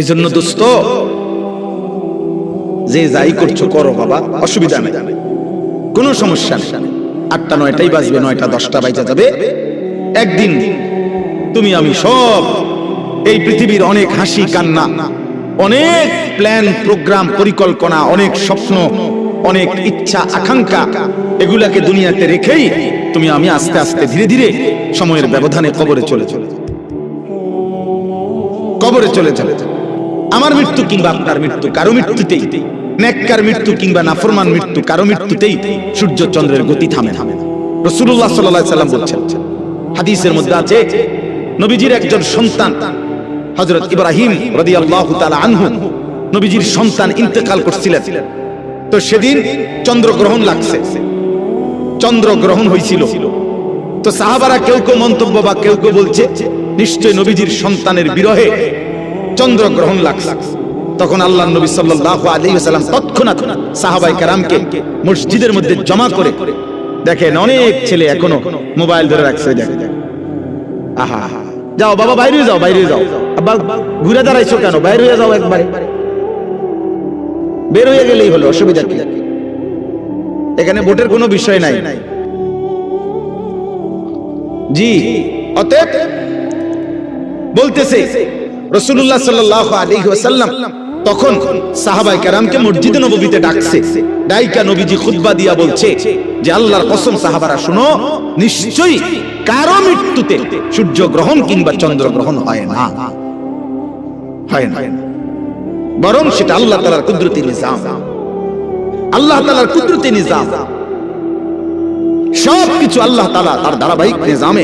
এজন্য দোস্ত, যে যাই করছো করো বাবা, অসুবিধা নেই, কোনো সমস্যা নেই। 8টা 9টাই বাজবে, 9টা 10টা বাজে যাবে। একদিন তুমি আমি সব এই পৃথিবীর অনেক হাসি কান্না, অনেক প্ল্যান প্রোগ্রাম পরিকল্পনা, অনেক স্বপ্ন, অনেক ইচ্ছা আকাঙ্ক্ষা, এগুলাকে দুনিয়াতে রেখেই তুমি আমি আস্তে আস্তে ধীরে ধীরে সময়ের ব্যবধানে কবরে চলে চলে কবরে চলে চলে আমার মৃত্যু কিংবা আপনার মৃত্যু কারো মৃত্যুতেই, নেককার মৃত্যু কিংবা নাফরমান মৃত্যু কারো মৃত্যুতেই সূর্য চন্দ্রের গতি থামে না। রাসূলুল্লাহ সাল্লাল্লাহু আলাইহি সাল্লাম বলছেন, হাদিসের মধ্যে আছে, নবীজির একজন সন্তান হযরত ইব্রাহিম রাদিয়াল্লাহু তাআলা আনহু, নবীজির সন্তান ইন্তেকাল করছিলেন। তো সেদিন চন্দ্রগ্রহণ লাগছে, চন্দ্রগ্রহণ হয়েছিল। তো সাহাবারা কেউ কেউ মন্তব্য বা কেউ কেউ বলছে নিশ্চয় নবীজির সন্তানের বিরহে চন্দ্রগ্রহণ লাগছে। তখন আল্লাহর নবী সাল্লাল্লাহু আলাইহি ওয়াসাল্লাম তৎক্ষণাৎ সাহাবায়ে কেরামকে মসজিদের মধ্যে জমা করে, দেখেন অনেক ছেলে এখনো মোবাইল ধরে রাখছে, দেখেন আহা, যাও বাবা বাইরে যাও, বাইরে যাও, আব্বা ঘুরে দাঁড়াইছো কেন, বাইরে হয়ে যাও, একবারে বের হয়ে গেলেই হলো, অসুবিধা কি? এখানে ভোটের কোনো বিষয় নাই। জি, অতএব বলতেছে রাসূলুল্লাহ সাল্লাল্লাহু আলাইহি ওয়াসাল্লাম তখন সাহাবায়ে কেরামকে মসজিদে নববীতে ডাকছে, ডাইকা নবীজি খুতবা দিয়া বলছে যে আল্লাহর কসম সাহাবারা শুনো, নিশ্চয়ই কারো মৃত্যুতে সূর্য গ্রহণ কিংবা চন্দ্র গ্রহণ হয় না, হয় না, বরং সেটা আল্লাহ তাআলার কুদরতি নিজাম, আল্লাহ তাআলার কুদরতি নিজাম। সবকিছু আল্লাহ তাআলা তার ধারাবাহিক নিজামে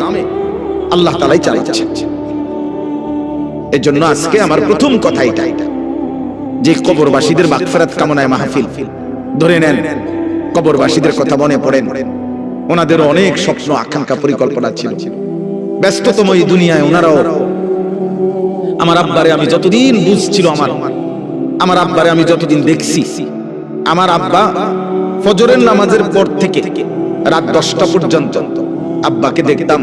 আল্লাহ তাআলাই চালাচ্ছেন। এজন্য আজকে আমার প্রথম কথা এটা, যে কবরবাসীদের মাগফিরাত কামনায় মাহফিল ধরে নেন, কবরবাসীদের কথা মনে পড়েন। ওনাদের অনেক স্বপ্ন আকাঙ্ক্ষা পরিকল্পনা ছিল, ব্যস্ততম এই দুনিয়ায় ওনারাও। আমার আব্বারে আমি যতদিন বুঝছিল, আমার আব্বারে আমি যতদিন দেখছি, আমার আব্বা ফজরের নামাজের পর থেকে রাত 10টা পর্যন্ত আব্বাকে দেখতাম।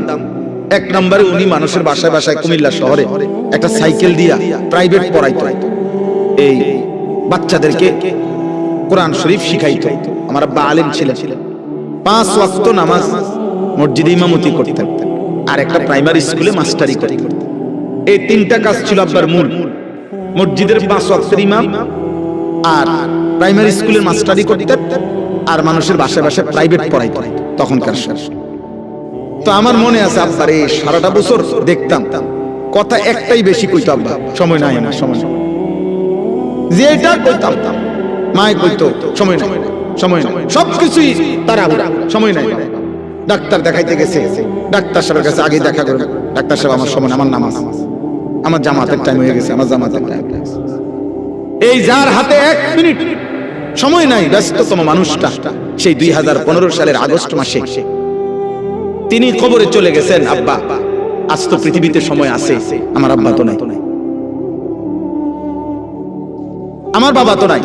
এক নম্বরে উনি মানুষের বাসায় বাসায় কুমিল্লা শহরে একটা সাইকেল দিয়া প্রাইভেট পড়াইতো, এই বাচ্চাদেরকে কোরআন শরীফ শিখাইতো। আমার আব্বা আলেম ছিলেন, 5 ওয়াক্ত নামাজ মসজিদে ইমামতি করতেন, আর একটা প্রাইমারি স্কুলে মাস্টারি করতেন। এই 3টা কাজ ছিল আব্বার মূল, মসজিদের 5 ওয়াক্তের ইমাম, আর প্রাইমারি স্কুলের মাস্টারি করতেন, আর মানুষের বাসায় বাসায় প্রাইভেট পড়াইতো তখনকার শেষ। তো আমার মনে আছে আব্বার এই সারাটা বছর দেখতাম, কথা একটাই বেশি কইতো, আব্বা সময় নাই, না সময় নাই, যেটা কইতাম মাই কইতো সময় নাই, সময় নাই, সবকিছুই তাড়াহুড়া, সময় নাই। ডাক্তার দেখাইতে গেছে, ডাক্তার সাহেবের কাছে আগে দেখা করে, ডাক্তার সাহেব আমার সময়, আমার নামাজ, আমার জামাতের টাইম হয়ে গেছে, আমার জামাতের টাইম। এই যার হাতে 1 মিনিট সময় নাই, ব্যস্ততম মানুষটা, সেই 2015 সালের আগস্ট মাসে তিনি কবরে চলে গেছেন। আব্বা আজ তো পৃথিবীতে সময় আছে, আমার আব্বা তো নাই, আমার বাবা তো নাই।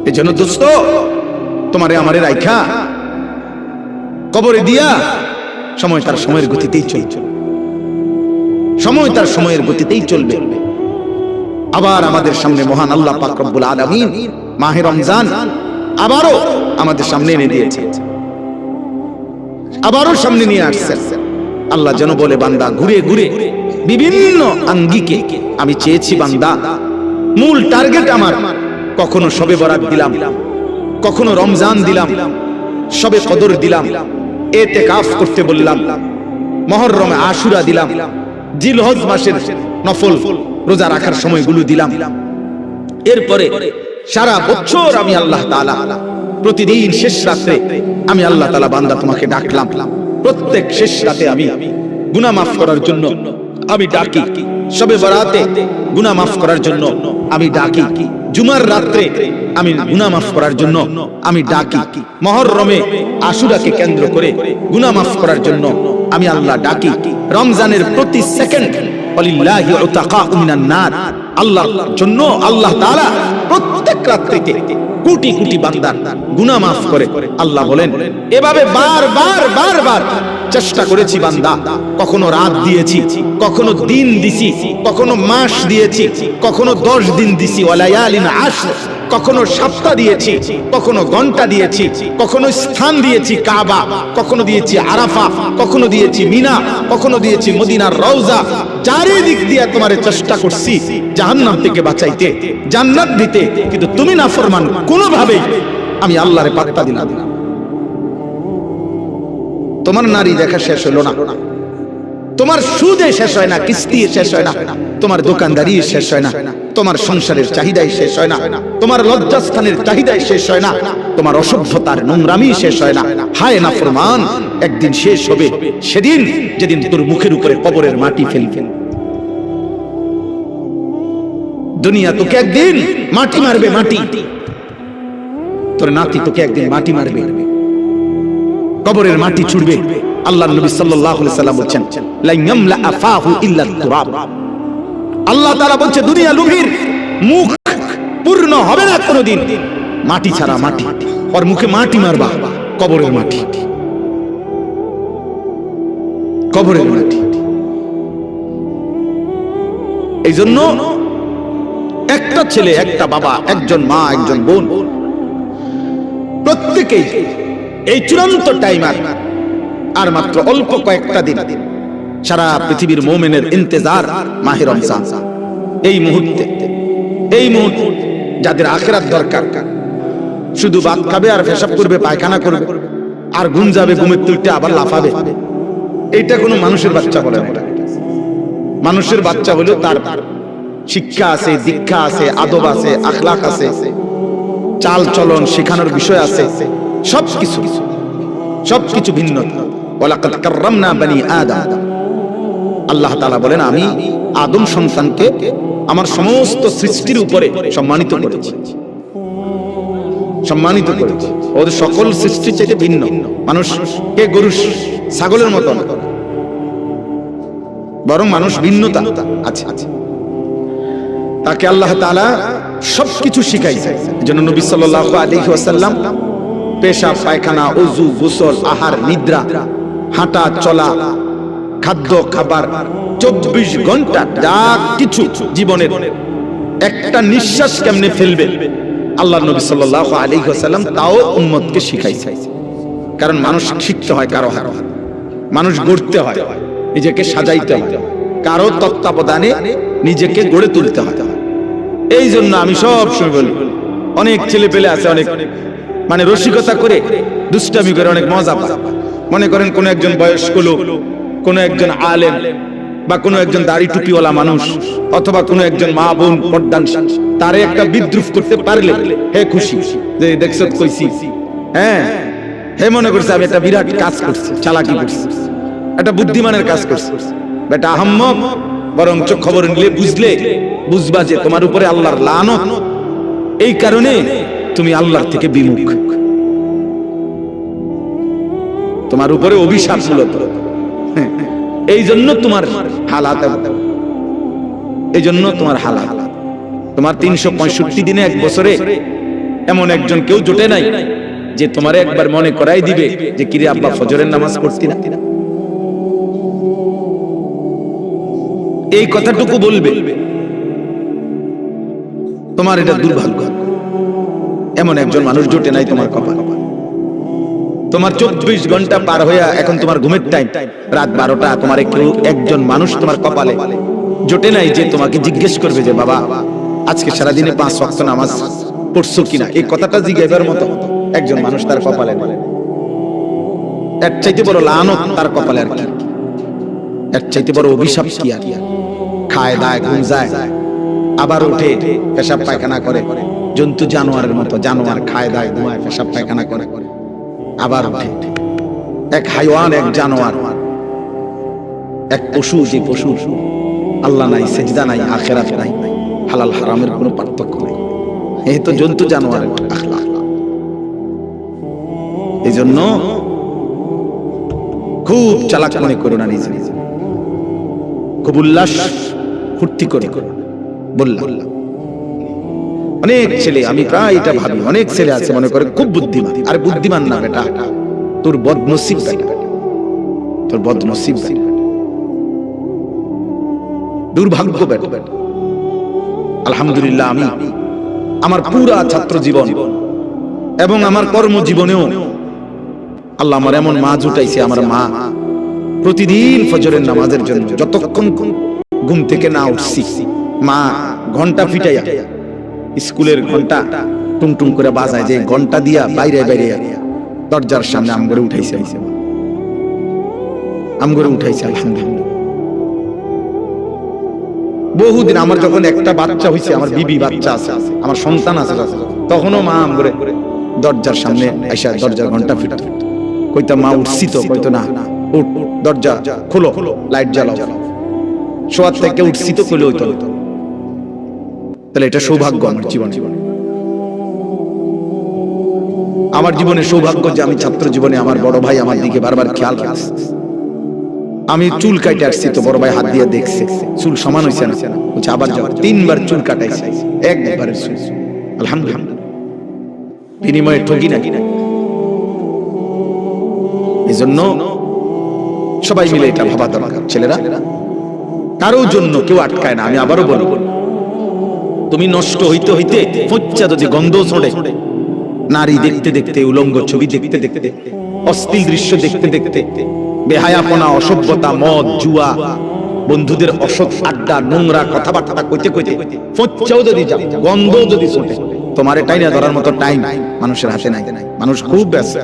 এই জন্য দোস্ত, তোমারে আমারে রাইখা কবরে দিয়া সময় তার সময়ের গতিতেই চলবে, সময় তার সময়ের গতিতেই চলবে। আবার আমাদের সামনে মহান আল্লাহ পাক রব্বুল আলামিন মাহে রমজান আবারও আমাদের সামনে এনে দিয়েছে, আবারও সামনে নিয়ে আসছেন। আল্লাহ যেন বলে, বান্দা ঘুরে ঘুরে বিভিন্ন আঙ্গিকে আমি চেয়েছি, বান্দা মূল টার্গেট আমার, কখনো শবে বরাত দিলাম, কখনো রমজান দিলাম, শবে কদর দিলাম, ইতিকাফ করতে বললাম, মুহররমে আশুরা দিলাম, জিলহজ মাসের নফল রোজা রাখার সময়গুলো দিলাম। এরপরে সারা বছর আমি আল্লাহ তাআলা প্রতিদিন শেষ রাতে আমি আল্লাহ তাআলা বান্দা তোমাকে ডাকলাম, প্রত্যেক শেষ রাতে আমি গুনাহ মাফ করার জন্য আমি ডাকি, শবে বরাতে গুনাহ মাফ করার জন্য আমি ডাকি, জুমার রাতে আমি গুনাহ মাফ করার জন্য আমি ডাকি, মুহররমে আশুরাকে কেন্দ্র করে গুনাহ মাফ করার জন্য আমি আল্লাহ ডাকি, রমজানের প্রতি সেকেন্ড ওয়ালিল্লাহি উতাকাউ মিনান নার, আল্লাহর জন্য আল্লাহ তাআলা প্রত্যেক রাত্রিতে কোটি কোটি বান্দার গুনাহ মাফ করে। আল্লাহ বলেন, এভাবে বারবার চেষ্টা করেছি বান্দা, কখনো রাত দিয়েছি, কখনো দিন দিছি, কখনো মাস দিয়েছি, কখনো 10 দিন দিছি, ওয়ালায়ালিন আশর, কখনো সপ্তাহ দিয়েছি, কখনো ঘন্টা দিয়েছি, কখনো স্থান দিয়েছি কাবা, কখনো দিয়েছি আরাফা, কখনো দিয়েছি মিনা, কখনো দিয়েছি মদিনার রওজা। চারিদিক দিয়ে তোমারে চেষ্টা করছি জাহান্নাম থেকে বাঁচাইতে, জান্নাত দিতে, কিন্তু তুমি নাফরমান, কোনোভাবেই আমি আল্লাহরে পাত্তা দিলাম না। তোমার নারী দেখা শেষ হলো না, তোমার সুদে শেষ হয় না, কিস্তি শেষ হয় না, তোমার দোকানদারি শেষ হয় না, তোমার সংসারের চাহিদাই শেষ হয় না, তোমার লজ্জাস্থানের চাহিদাই শেষ হয় না, তোমার অসভ্যতার নোংরামি শেষ হয় না। হায় নাফরমান, একদিন শেষ হবে, সেদিন যেদিন তোর মুখের উপরে কবরের মাটি ফেলবে। দুনিয়া তোকে একদিন মাটি মারবে, মাটি। তোর নাতি তোকে একদিন মাটি মারবে, কবরের মাটি ছুড়বে। আল্লাহর নবী সাল্লাল্লাহু আলাইহি সাল্লাম বলেন, লা ইয়ামলা আফাহু ইল্লা তুরাব। আল্লাহ তাআলা বলছে দুনিয়া লোভীর মুখ পূর্ণ হবে না কোনোদিন মাটি ছাড়া, মাটি। ওর মুখে মাটি মারবা, কবরের মাটি, কবরের মাটি। এই জন্য একটা ছেলে, একটা বাবা, একজন মা, একজন বোন, প্রত্যেকেই এই চূড়ান্ত টাইমার আর মাত্র অল্প কয়েকটা দিন, সারা পৃথিবীর মুমিনের ইন্তজার মাহে রমজান। এই মুহূর্তে, এই মুহূর্তে যাদের আখিরাত দরকার, শুধু ভাত খাবে আর পেশাব করবে, পায়খানা করবে আর ঘুম যাবে, ঘুমের তুলতে আবার লাফাবে, এইটা কোনো মানুষের বাচ্চা বলে না। মানুষের বাচ্চা হলো তার শিক্ষা আছে, দীক্ষা আছে, আদব আছে, আখলাক আছে, চাল চলন শেখানোর বিষয় আছে, সবকিছু সবকিছু ভিন্ন। ওয়ালাকাদ কাররামনা বনি আদম। আল্লাহ তাআলা বলেন, আমি আদম সন্তানকে আমার সমস্ত সৃষ্টির উপরে সম্মানিত করেছি, সম্মানিত করেছি। ওদের সকল সৃষ্টি চেয়ে ভিন্ন। মানুষকে গরু ছাগলের মতো না, বরং মানুষ ভিন্নতা আছে। তাকে আল্লাহ তাআলা সবকিছু শিখাইছে। এজন্য নবী সাল্লাল্লাহু আলাইহি ওয়াসাল্লাম পেশাব, পায়খানা, ওযু, গোসল, আহার, নিদ্রা, হাঁটা চলা, খাদ্য খাবার, 24 ঘন্টা যা কিছু জীবনের একটা নিঃশ্বাস কেমনে ফেলবে, আল্লাহর নবী সাল্লাল্লাহু আলাইহি ওয়াসাল্লাম তাও উম্মতকে শিখাইছে। কারণ মানুষ শিখতে হয় কারো হাতে, মানুষ গড়তে হয়, নিজেকে সাজাইতে হয়, কারো তত্ত্বাবধানে নিজেকে গড়ে তুলতে হয়। এই জন্য আমি সব সময় বলি, অনেক ছেলে পেলে আছে, অনেক মানে রসিকতা করে, দুষ্টামি করে অনেক মজা পায়। মনে করেন কোন একজন বয়স্ক লোক, কোন একজন আলেম, বা কোন একজন দাড়ি টুপিওয়ালা মানুষ, অথবা কোন একজন মা বোন পর্দান, তারে একটা বিদ্রুপ করতে পারলে হে খুশি, যে দেখছো কইছি, হ্যাঁ হে মনে করছে আমি একটা বিরাট কাজ করছি, চালাকি করছি, একটা বুদ্ধিমানের কাজ করছি। বেটা আহম্মক, বরঞ্চ খবর নিলে বুঝবা যে তোমার উপরে আল্লাহর লানত। এই কারণে তুমি আল্লাহর থেকে বিমুখ, তোমার উপরে অভিশাপ মূলত। এই জন্য তোমার হালাত, এই জন্য তোমার হালাত। তোমার 365 দিনে, এক বছরে এমন একজন কেউ জোটে নাই যে তোমারে একবার মনে করাই দিবে যে কিরে আব্বা ফজরের নামাজ পড়তি না। এই কথাটুকু বলবে, তোমার এটা দুর্ভাগ্য। এমন একজন মানুষ জোটে নাই তোমার কপাল। তোমার 24 ঘন্টা পার হইয়া এখন তোমার ঘুমের টাইম, রাত 12টা, তোমার একজন মানুষ তোমার কপালে জোটে নাই যে তোমাকে জিজ্ঞেস করবে যে বাবা আজকে সারাদিনে 5 ওয়াক্ত নামাজ পড়ছো কিনা। এই কথাটা জিজ্ঞাসার মতো একজন মানুষ তার কপালে নেই। এর চাইতে বড় লানত তার কপালে আর কি, এর চাইতে বড় অভিশাপ কি আর। খায় দায়, ঘুম যায়, আবার উঠে পেশাব পায়খানা করে, জন্তু জানোয়ারের মতো। জানোয়ার খায় দায়, ঘুমায়, পেশাব পায়খানা করে, আবার উঠে। এক হাইওয়ান, এক জানোয়ার, এক পশু, যে পশু আল্লাহ নাই, সেজদা নাই, আখিরাত নাই, হালাল হারামের কোনো পার্থক্য নাই। এই তো জন্তু জানোয়ারের আখলাক। এই জন্য খুব চালাক মনে করো না নিজে, খুব উল্লাস ফুর্তি করে বললাম। অনেক ছেলে, আমি প্রায় এটা ভাবি, অনেক ছেলে আছে মনে করে খুব বুদ্ধিমান। আরে বুদ্ধিমান না বেটা, তোর বদনসিব বেটা। তোর বদনসিব দুর্ভাগ্য বেটা। আলহামদুলিল্লাহ আমি আমার পুরা ছাত্র জীবন এবং আমার কর্মজীবনেও আল্লাহ আমার এমন মা জুটাইছে। আমার মা প্রতিদিন ফজরের নামাজের জন্য যতক্ষণ ঘুম থেকে না উঠছি, মা ঘন্টা ফিটাইয়া, স্কুলের ঘন্টা টুংটুং করে বাজায়, যে ঘন্টা দিয়া বাইরে বাইরে দরজার সামনে আমগরে উঠাইছে, আমগরে উঠাইছে। আলহামদুলিল্লাহ বহুদিন আমার যখন একটা বাচ্চা হইছে, আমার বিবি বাচ্চা আছে, আমার সন্তান আছে, তখনও মা আমগরে দরজার সামনে আইসা দরজার ঘন্টা ফিটা কইতা, মা উঠছি তো? কইতো না, উঠ, দরজা খোলো, লাইট জ্বালাও। শোয়ার থেকে উঠছি তো কইলে হইতো। তাহলে এটা সৌভাগ্য আমার জীবনে, আমার জীবনে সৌভাগ্য যে আমি ছাত্র জীবনে আমার বড় ভাই আমার দিকে বারবার খেয়াল রাখছে। আমি চুল কাটে আসছি তো বড় ভাই হাত দিয়ে দেখছে চুল সমান হইছে না, বলছে আবার যাও। 3 বার চুল কাটাইছে, একবারে চুল। আলহামদুলিল্লাহ বিনিময়ে ঠকি নাকি না। এজন্য সবাই মিলে এটা ভাবা দরকার। ছেলেরা কারোর জন্য কেউ আটকায় না। আমি আবারও বলবো, তুমি নষ্ট হইতে হইতে ফচ্চা যদি গন্ধ ছড়ে, নারী দেখতে দেখতে, উলঙ্গ ছবি দেখতে দেখতে, অশ্লীল দৃশ্য দেখতে দেখতে, বেহায়াপনা, অসভ্যতা, মদ, জুয়া, বন্ধুদের অসৎ আড্ডা, নোংরা কথাবার্তা কইতে কইতে ফচ্চাও যদি যাও, গন্ধ যদি ছড়ে, তোমার এটাই না ধরার মতো টাইম মানুষের হাতে নাই। মানুষ খুব ব্যস্ত,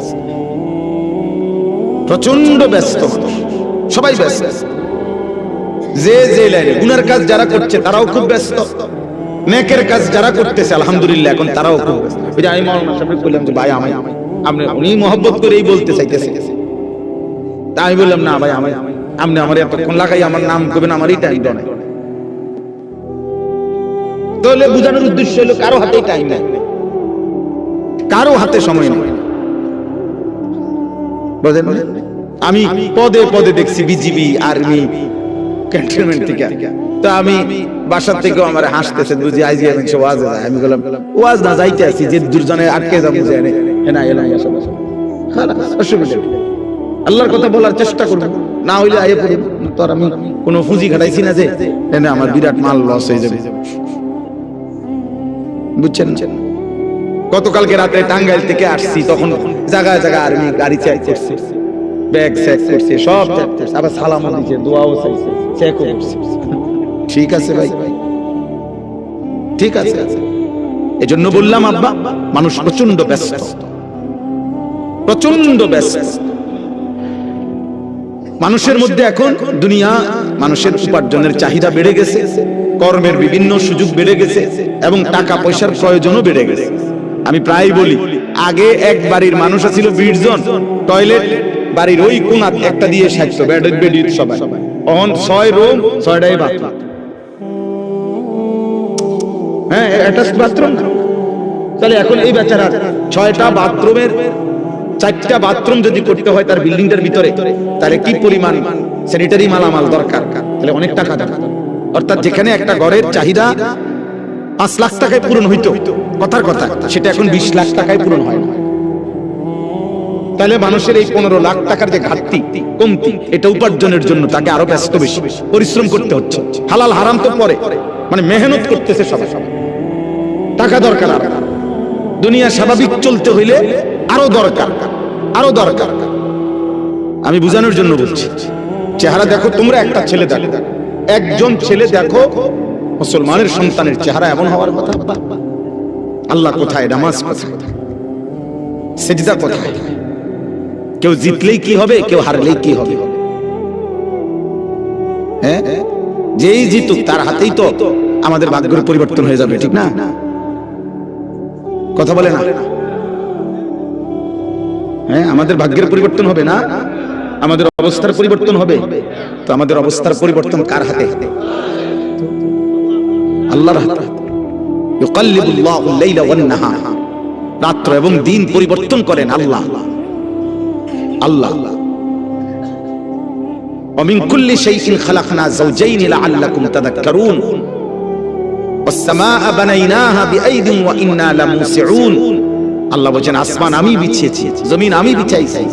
প্রচন্ড ব্যস্ত, সবাই ব্যস্ত। যে যে লাইনে গুনার কাজ যারা করছে তারাও খুব ব্যস্ত, নেকের কাজ যারা করতেছে আলহামদুলিল্লাহ এখন তারাও খুব ব্যস্ত। ওই যে আমি মাওলানা সাহেবকে বললাম যে ভাই আমি উনি মহব্বত করেই বলতে চাইতেছে, তা আমি বললাম না ভাই আপনি আমার এতক্ষণ লাগাই আমার নাম করবেন, আমারই টাইম দেন। তাহলে বোঝানোর উদ্দেশ্য হলো কারো হাতেই টাইম নেই, কারো হাতে সময় নেই। বুঝলেন? আমি পদে পদে দেখছি বিজিবি, আর্মি, ক্যান্টনমেন্ট থেকে। তো আমি বাসার থেকেও আমার হাসতেছে, বুঝি আইজি আমি সব ওয়াজ যায়। আমি বললাম ওয়াজ না যাইতে আছি, যে দুজনে আটকে যাবো, যে না এনা আসো আসো, খালাস অসুবিধা। আল্লাহর কথা বলার চেষ্টা করব, না হইলে আইয়ে পড়ব। তো আমি কোনো ফুজি ঘাটাইছি না যে এনে আমার বিরাট মাল লস হয়ে যাবে, বুঝছেন? গতকালকে রাতে টাঙ্গাইল থেকে আসছি, তখন জায়গায় জায়গায় আর্মি গাড়ি চেক করছে, ব্যাগ চেক করছে, সব চেক করছে, আবার সালামও দিয়েছে, দোয়াও চাইছে, চেকও করছে। ঠিক আছে ভাই, ঠিক আছে। এজন্য বললাম আব্বা, মানুষ প্রচন্ড ব্যস্ত, প্রচন্ড ব্যস্ত। মানুষের মধ্যে এখন দুনিয়া, মানুষের উপার্জনের চাহিদা বেড়ে গেছে, কর্মের বিভিন্ন সুযোগ বেড়ে গেছে এবং টাকা পয়সার প্রয়োজনও বেড়ে গেছে। আমি প্রায় বলি, আগে এক বাড়ির মানুষ ছিল 20 জন, টয়লেট বাড়ির ওই কোণাত একটা দিয়ে সাজতো, বেড সবাই। এখন 6 রুম 6টাই বাথরুম, হ্যাঁ অ্যাটাচড বাথরুম। তাহলে এখন এই বেচারা 6টা বাথরুমের 4টা বাথরুম যদি করতে হয় তার বিল্ডিংটার ভিতরে, তাহলে কি পরিমাণ স্যানিটারি মালামাল দরকার, তাহলে অনেক টাকা দরকার। অর্থাৎ যেখানে একটা ঘরের চাহিদা 5 লাখ টাকায় পূরণ হইতো, কথার কথা, সেটা এখন 20 লাখ টাকায় পূরণ হয় না। তাহলে মানুষের এই 15 লাখ টাকার যে ঘাটতি, কমতি, এটা উপার্জনের জন্য তাকে আরো ব্যস্ত, বেশি পরিশ্রম করতে হচ্ছে। হালাল হারাম তো পরে, মানে মেহনত করতেছে সবাই, টাকা দরকার। আর দুনিয়া স্বাভাবিক চলতে হইলে আরো দরকার, আরো দরকার। আমি বোঝানোর জন্য বলছি, চেহারা দেখো তোমরা, একটা ছেলে দেখো, একজন ছেলে দেখো, মুসলমানের সন্তানের চেহারা এমন হওয়ার কথা। আল্লাহ কোথায়, নামাজ কোথায়, সিজদা কোথায়? কেউ জিতলেই কি হবে, কেউ হারলেই কি হবে? হ্যাঁ, যেই জিতুক তার হাতেই তো আমাদের ভাগ্যের পরিবর্তন হয়ে যাবে, ঠিক না? কথা বলে না? হ্যাঁ, আমাদের ভাগ্যের পরিবর্তন হবে না, আমাদের অবস্থার পরিবর্তন হবে। তো আমাদের অবস্থার পরিবর্তন কার হাতে? আল্লাহর হাতে। ইউকাল্লিবুল্লাহু আল-লাইলা ওয়ান-নাহার, রাত্র এবং দিন পরিবর্তন করেন আল্লাহ। আল্লাহ ওয়া মিন কুল্লি শাইইন খালাকনা যাওজাইন লাআল্লাকুম তাযাক্কারুন ওয়াস-সামাআ বানাইনাহা বিআইদিন ওয়া ইন্না লামুসিউন। আল্লাহ বলেন আসমান আমি বিছিয়েছি, জমিন আমি বিছাইছি,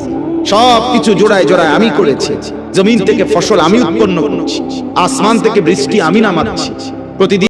সব কিছু জোড়ায় জোড়ায় আমি করেছি, জমিন থেকে ফসল আমি উৎপন্ন করছি, আসমান থেকে বৃষ্টি আমি নামাচ্ছি, প্রতিদিন